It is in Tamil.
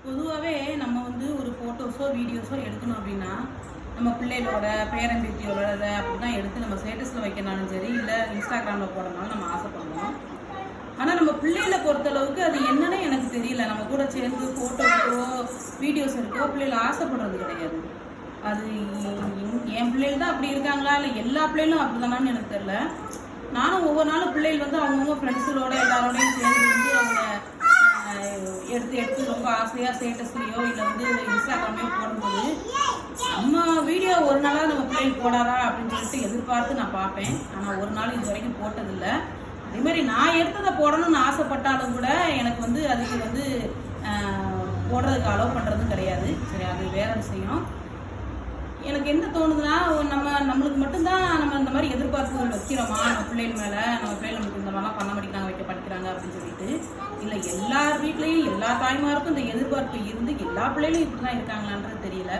பொதுவாகவே நம்ம வந்து ஒரு ஃபோட்டோஸோ வீடியோஸோ எடுக்கணும் அப்படின்னா நம்ம பிள்ளைகளோட பேரம்பேத்தியோட இதை அப்படி தான் எடுத்து நம்ம ஸ்டேட்டஸில் வைக்கனாலும் சரி இல்லை இன்ஸ்டாகிராமில் போடனாலும் நம்ம ஆசைப்படுவோம். ஆனால் நம்ம பிள்ளைகளை பொறுத்தளவுக்கு அது என்னன்னு எனக்கு தெரியல. நம்ம கூட சேர்ந்து ஃபோட்டோஸோ வீடியோஸ் இருக்கோ பிள்ளைகள் ஆசைப்படுறது கிடையாது. அது என் பிள்ளைகள் தான் அப்படி இருக்காங்களா இல்லை எல்லா பிள்ளைகளும் அப்படி தானான்னு எனக்கு தெரியல. நானும் ஒவ்வொரு நாளும் பிள்ளைகள் வந்து அவங்கவுங்க ஃப்ரெண்ட்ஸுகளோட எல்லாரோடையும் சேர்ந்து வந்து அவங்க எடுத்து ரொம்ப ஆசையாக ஸ்டேட்டஸ்லையோ இல்லை வந்து இன்ஸ்டாகிராமையோ போடும்போது நம்ம வீடியோ ஒரு நாளாக நம்ம பிள்ளைகள் போடாதா அப்படின்னு சொல்லிட்டு எதிர்பார்த்து நான் பார்ப்பேன். ஆனால் ஒரு நாள் இது வரைக்கும் போட்டதில்லை. அதேமாதிரி நான் எடுத்ததை போடணும்னு ஆசைப்பட்டாலும் கூட எனக்கு வந்து அதுக்கு வந்து போடுறதுக்கு அலோவ் பண்ணுறதும் கிடையாது. சரி, அது வேற விஷயம். எனக்கு என்ன தோணுதுன்னா, நம்மளுக்கு மட்டும்தான் நம்ம இந்த மாதிரி எதிர்பார்ப்புகள் வைக்கிறோமா நம்ம பிள்ளைகள் மேலே, நம்ம பிள்ளைகள் நமக்கு இந்த மாதிரிலாம் பண்ண மாட்டேங்கிறாங்க, வைக்க படிக்கிறாங்க அப்படின்னு சொல்லிட்டு. இல்லை, எல்லார் வீட்லேயும் எல்லா தாய்மாருக்கும் இந்த எதிர்பார்ப்பு இருந்து எல்லா பிள்ளைகளும் இப்படி தான் இருக்காங்களான்றது தெரியல.